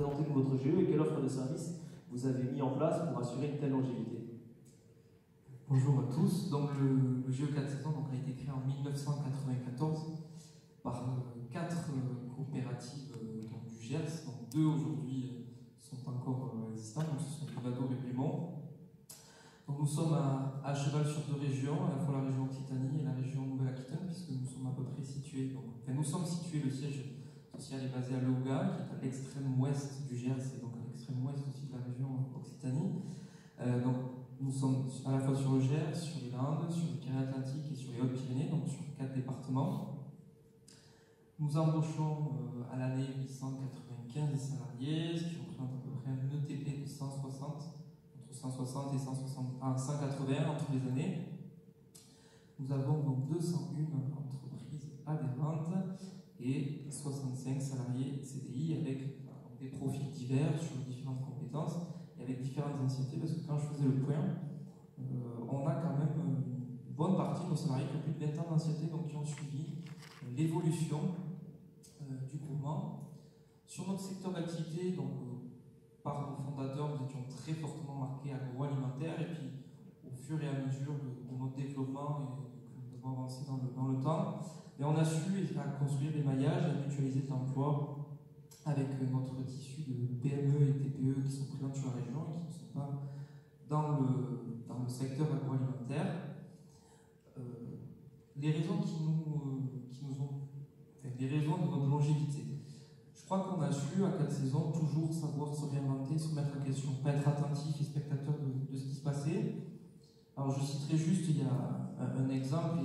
présenter votre GE et quelle offre de service vous avez mis en place pour assurer une telle longévité. Bonjour à tous. Donc le GE 4 saisons a été créé en 1994 par 4 coopératives du Gers. Donc 2 aujourd'hui sont encore existantes, donc ce sont Pivador et Plémont. Donc nous sommes à cheval sur 2 régions, à la fois la région Occitanie et la région Nouvelle-Aquitaine, puisque nous sommes à peu près situés. Nous sommes situés, le siège social est basé à Leouga, qui est à l'extrême ouest du Gers et donc à l'extrême ouest aussi de la région Occitanie. Donc nous sommes à la fois sur le Gers, sur les Landes, sur les Pyrénées-Atlantiques et sur les Hautes-Pyrénées, donc sur 4 départements. Nous embauchons à l'année 895 salariés, ce qui représente à peu près un ETP de 160, entre 160 et 180 entre les années. Nous avons donc 201 entreprises adhérentes et 65 salariés CDI avec des profils divers sur différentes compétences et avec différentes anciennetés, parce que quand je faisais le point, on a quand même une bonne partie de nos salariés qui ont plus de 20 ans d'ancienneté, donc qui ont suivi l'évolution du groupement. Sur notre secteur d'activité, donc par nos fondateurs, nous étions très fortement marqués agroalimentaire, et puis au fur et à mesure de notre développement et que nous avons avancé dans le temps, mais on a su construire des maillages et mutualiser l'emploi avec notre tissu de PME et TPE qui sont présents sur la région et qui ne sont pas dans le secteur agroalimentaire. Les raisons les raisons de notre longévité. Je crois qu'on a su, à 4 saisons, toujours savoir se réinventer, se remettre en question, pas être attentif et spectateur de ce qui se passait. Alors je citerai juste, il y a un exemple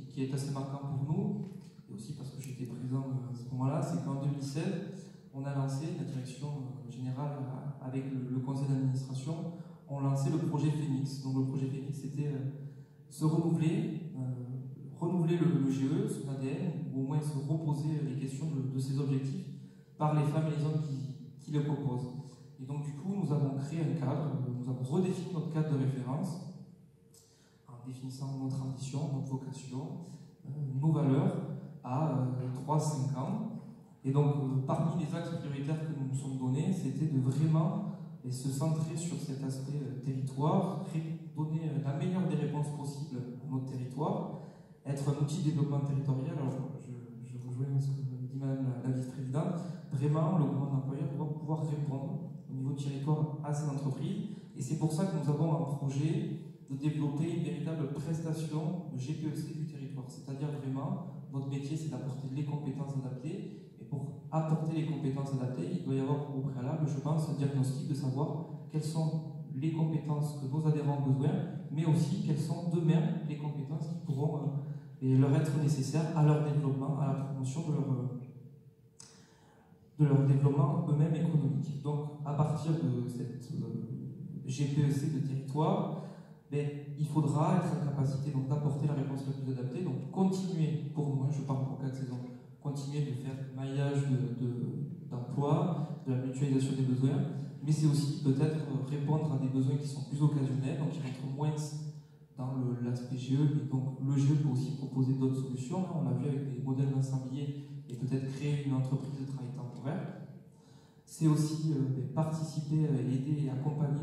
qui est assez marquant pour nous, et aussi parce que j'étais présent à ce moment-là, c'est qu'en 2016, on a lancé, la direction générale avec le conseil d'administration, on lançait le projet Phoenix. Donc le projet Phoenix, c'était se renouveler le GE, son ADN, ou au moins se reposer les questions de ses objectifs par les femmes et les hommes qui le proposent. Et donc du coup, nous avons créé un cadre, nous avons redéfini notre cadre de référence en définissant notre ambition, notre vocation, nos valeurs à 3-5 ans. Et donc, parmi les axes prioritaires que nous nous sommes donnés, c'était de vraiment se centrer sur cet aspect territoire, donner la meilleure des réponses possibles à notre territoire, être un outil de développement territorial. Alors, je rejoins ce que dit Madame la vice-présidente. Vraiment, le groupement d'employeurs doit pouvoir répondre au niveau du territoire à ces entreprises. Et c'est pour ça que nous avons un projet de développer une véritable prestation de GPEC du territoire. C'est-à-dire vraiment, notre métier, c'est d'apporter les compétences adaptées. Et pour apporter les compétences adaptées, il doit y avoir au préalable, je pense, un diagnostic de savoir quelles sont les compétences que nos adhérents ont besoin, mais aussi quelles sont d'eux-mêmes les compétences qui pourront leur être nécessaires à leur développement, à la promotion de leur développement eux-mêmes économique. Donc, à partir de cette GPEC de territoire, il faudra être en capacité d'apporter la réponse la plus adaptée, donc continuer, pour moi, je parle pour 4 saisons, continuer de faire le maillage d'emploi, de la mutualisation des besoins, mais c'est aussi peut-être répondre à des besoins qui sont plus occasionnels, donc qui rentrent moins dans l'aspect GE, mais donc le GE peut aussi proposer d'autres solutions. On l'a vu avec des modèles d'ensemblier et peut-être créer une entreprise de travail temporaire. C'est aussi participer, aider et accompagner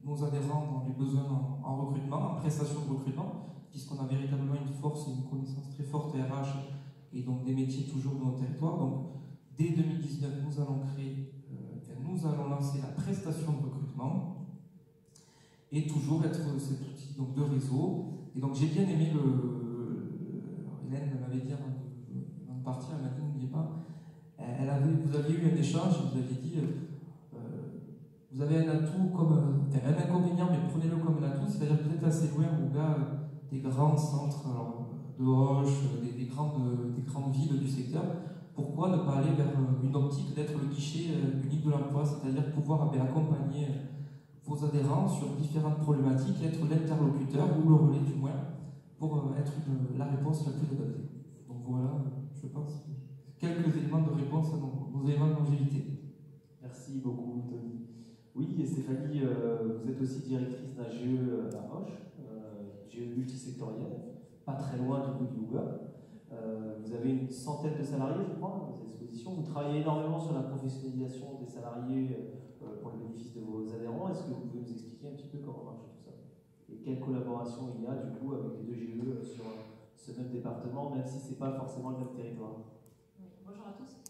nos adhérents dans les besoins en recrutement, en prestation de recrutement, puisqu'on a véritablement une force et une connaissance très forte RH et donc des métiers toujours dans notre territoire. Donc dès 2019, nous allons lancer la prestation de recrutement et toujours être cet outil de réseau. Et donc j'ai bien aimé Hélène m'avait dit avant de partir, elle m'a dit n'oubliez pas, vous aviez eu un échange, vous aviez dit vous avez un atout un inconvénient, mais prenez-le comme un atout, c'est-à-dire que vous êtes assez loin au gars des grands centres de Hoche, des grandes villes du secteur. Pourquoi ne pas aller vers une optique d'être le guichet unique de l'emploi, c'est-à-dire pouvoir accompagner vos adhérents sur différentes problématiques et être l'interlocuteur, ou le relais du moins, pour être la réponse la plus adaptée. Donc voilà, je pense, quelques éléments de réponse à nos éléments de longévité. Merci beaucoup, Tony. Oui, et Stéphanie, vous êtes aussi directrice d'un GE à Hoche, GE multisectoriel, pas très loin du coup du Louga. Vous avez une centaine de salariés, je crois, dans cette exposition. Vous travaillez énormément sur la professionnalisation des salariés pour le bénéfice de vos adhérents. Est-ce que vous pouvez nous expliquer un petit peu comment marche tout ça? Et quelle collaboration il y a du coup avec les deux GE sur ce même département, même si ce n'est pas forcément le même territoire? Oui, bonjour à tous.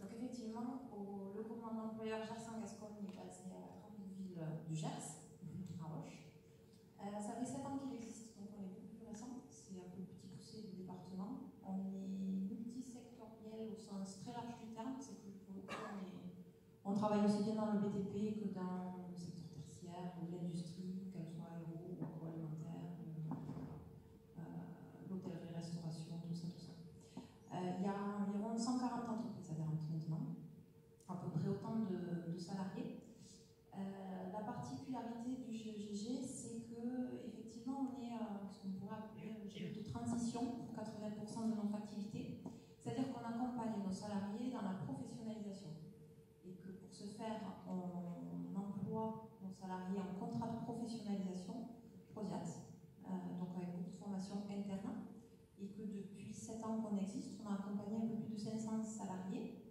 Donc effectivement, le groupement d'employeurs Gers en Gascogne est basé à la grande ville du Gers, à Roche. Ça fait 7 ans qu'il existe, donc on est beaucoup plus récent. C'est un peu le petit poussé du département. On est multisectoriel au sens très large du terme. C'est que pour le coup, on travaille aussi bien dans le BTP que dans le secteur tertiaire, l'industrie, qu'elle soit aéro ou agroalimentaire, l'hôtellerie-restauration, tout ça, tout ça. Il y a environ 140 entreprises adhérentes maintenant, à peu près autant de salariés. La particularité du GEGG, c'est que effectivement, on est ce qu'on pourrait appeler un GE de transition pour 80% de notre activité, c'est-à-dire qu'on accompagne nos salariés dans la professionnalisation et que pour ce faire, on emploie nos salariés en contrat de professionnalisation, PROSIAT, donc avec beaucoup de formation interne, et que depuis 7 ans qu'on existe, on a accompagné un peu plus de 500 salariés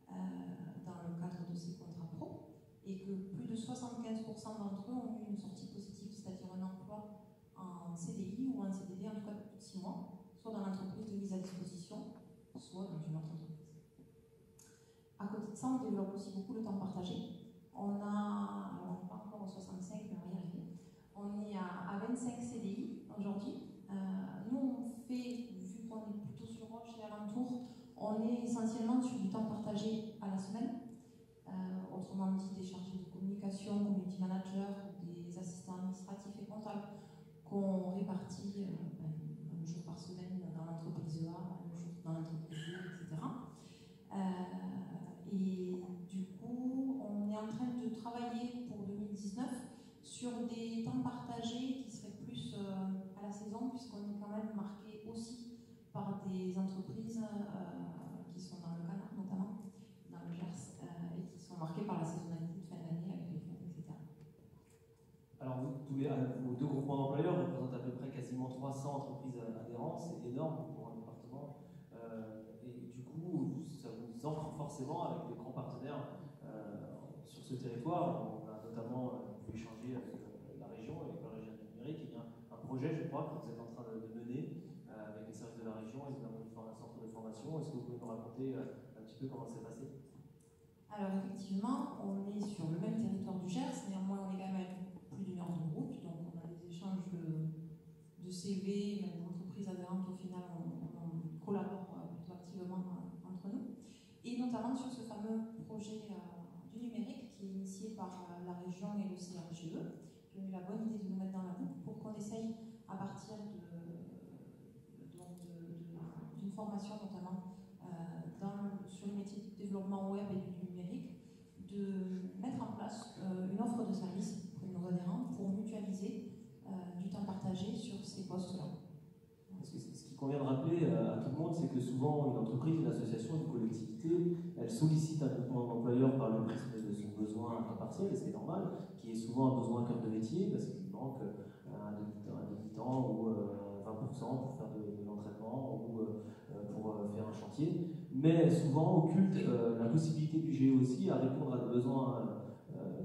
dans le cadre de ces contrats pro, et que plus de 75% d'entre eux ont eu une sortie positive, c'est-à-dire un emploi en CDI ou en CDD en tout cas de plus de 6 mois, soit dans l'entreprise de mise à disposition, soit dans une autre entreprise. À côté de ça, on développe aussi beaucoup le temps partagé. On n'est pas encore aux 65, mais on va y arriver. On est à 25 CDI aujourd'hui. Nous, on fait, vu qu'on est plutôt sur Roche et alentour, on est essentiellement sur du temps partagé à la semaine. Autrement dit, des chargés de communication, community managers, des assistants administratifs et comptables qu'on répartit un jour par semaine dans l'entreprise A, un jour dans l'entreprise B, etc. Et du coup, on est en train de travailler pour 2019 sur des temps partagés qui seraient plus à la saison, puisqu'on est quand même marqué aussi par des entreprises qui sont dans le Canard notamment, dans le Gers, et qui sont marquées par la saisonnalité de fin d'année avec les fêtes, etc. Alors vos deux groupements d'employeurs représentent à peu près quasiment 300 entreprises adhérentes, c'est énorme pour un département. Et du coup, ça vous ancre forcément avec des grands partenaires sur ce territoire. On a notamment pu échanger avec la région, avec la région numérique. Il y a un projet, je crois, que vous êtes en train de mener avec les services de la région et notamment du centre de formation. Est-ce que vous pouvez nous raconter un petit peu comment c'est passé? Alors effectivement, on est sur le même territoire du Gers, néanmoins on est quand même à plus d'une heure de route, donc on a des échanges de CV, même d'entreprises adhérentes, au final on collabore plutôt activement entre nous. Et notamment sur ce fameux projet du numérique qui est initié par la région et le CRGE, qui ont eu la bonne idée de nous mettre dans la boucle pour qu'on essaye, à partir d'une formation notamment sur le métier de développement web et du numérique, de mettre en place une offre de service pour nos adhérents pour mutualiser du temps partagé sur ces postes-là. Parce que ce qu'il convient de rappeler à tout le monde, c'est que souvent une entreprise, une association, une collectivité, elle sollicite un groupement d'employeurs par le prisme de son besoin à temps partiel, et c'est normal, qui est souvent un besoin à cœur de métier, parce qu'il manque un demi-temps ou 20% pour faire de l'entraînement ou pour faire un chantier, mais souvent occulte la possibilité du GE aussi à répondre à des besoins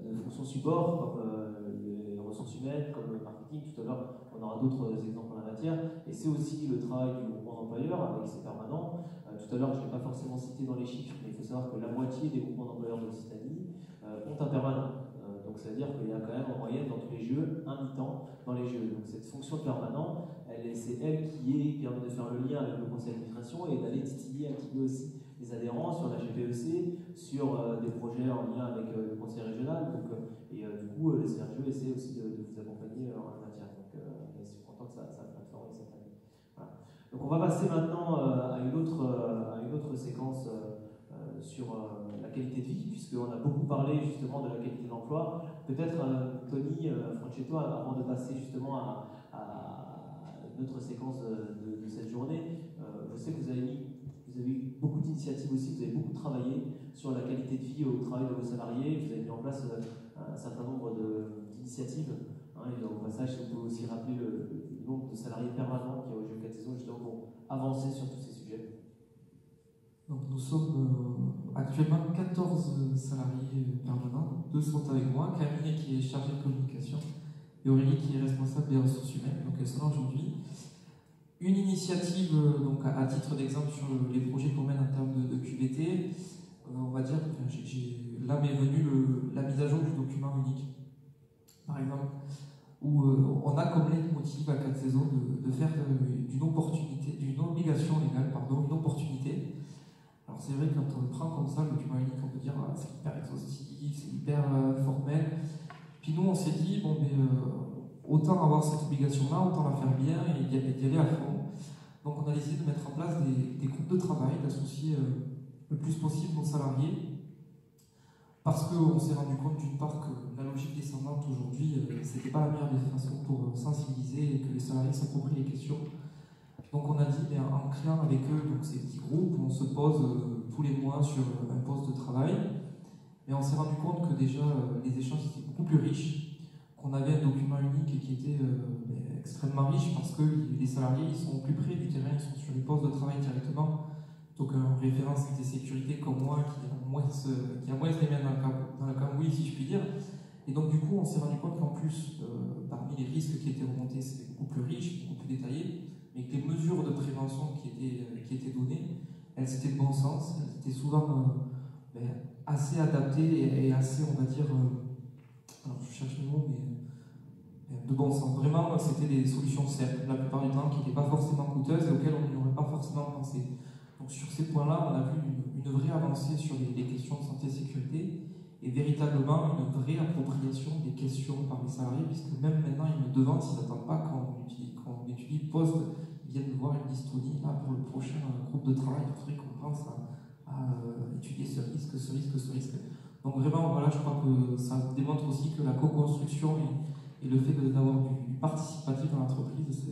de fonctions support, comme les ressources humaines, comme le marketing. Tout à l'heure, on aura d'autres exemples en la matière, et c'est aussi le travail du groupement d'employeurs avec ses permanents. Tout à l'heure, je ne l'ai pas forcément cité dans les chiffres, mais il faut savoir que la moitié des groupements d'employeurs d'Occitanie ont un permanent. Donc ça veut dire qu'il y a quand même en moyenne dans tous les GE un mi-temps dans les GE. Donc cette fonction de permanent, c'est elle qui permet de faire le lien avec le conseil d'administration et d'aller titiller un petit peu aussi les adhérents sur la GPEC, sur des projets en lien avec le conseil régional. Donc, du coup, le CRGE essaie aussi de vous accompagner en la matière. Donc, je suis content que ça plateforme cette année. Voilà. Donc, on va passer maintenant à une autre séquence sur la qualité de vie, puisqu'on a beaucoup parlé justement de la qualité de l'emploi. Peut-être, Tony Franchetto, avant de passer justement à notre séquence de cette journée, je sais que vous avez eu beaucoup d'initiatives aussi, vous avez beaucoup travaillé sur la qualité de vie au travail de vos salariés, vous avez mis en place un certain nombre d'initiatives, hein, Et au passage, on peut aussi rappeler le nombre de salariés permanents qu'il y a au Géo 4 saisons, justement pour avancer sur tous ces sujets. Donc nous sommes actuellement 14 salariés permanents, 2 sont avec moi, Camille qui est chargée de communication et Aurélie qui est responsable des ressources humaines, donc elles sont là aujourd'hui. Une initiative, donc à titre d'exemple sur les projets qu'on mène en termes de QVT, on va dire, là m'est venue la mise à jour du document unique, par exemple, où on a comme leitmotiv à 4 saisons de faire d'une obligation légale, une opportunité. Alors c'est vrai que quand on prend comme ça le document unique, on peut dire c'est hyper exhaustif, c'est hyper formel. Puis nous on s'est dit, bon autant avoir cette obligation-là, autant la faire bien et d'y aller à fond. Donc on a décidé de mettre en place des groupes de travail, d'associer le plus possible nos salariés, parce qu'on s'est rendu compte d'une part que la logique descendante aujourd'hui, c'était pas la meilleure des façons pour sensibiliser et que les salariés s'approprient les questions. Donc on a dit, en créant avec eux donc, ces petits groupes, on se pose tous les mois sur un poste de travail, mais on s'est rendu compte que déjà les échanges étaient beaucoup plus riches, qu'on avait un document unique qui était extrêmement riche parce que les salariés ils sont au plus près du terrain, ils sont sur les postes de travail directement. Donc un référent santé sécurité comme moi qui a moins les mains dans le cambouis si je puis dire. Et donc du coup on s'est rendu compte qu'en plus parmi les risques qui étaient remontés c'était beaucoup plus riche, beaucoup plus détaillé, mais que les mesures de prévention qui étaient données, elles étaient de bon sens, elles étaient souvent assez adaptées et assez on va dire, alors je cherche le mot mais de bon sens. Vraiment c'était des solutions simples la plupart du temps qui n'étaient pas forcément coûteuses et auxquelles on n'aurait pas forcément pensé. Donc sur ces points-là, on a vu une vraie avancée sur les questions de santé et sécurité et véritablement une vraie appropriation des questions par les salariés, puisque même maintenant, ils me demandent s'ils n'attendent pas quand on étudie le poste, ils viennent voir une dystonie là, pour le prochain groupe de travail. Il faudrait qu'on pense à étudier ce risque. Donc vraiment, voilà, je crois que ça démontre aussi que la co-construction et le fait d'avoir du participatif dans l'entreprise,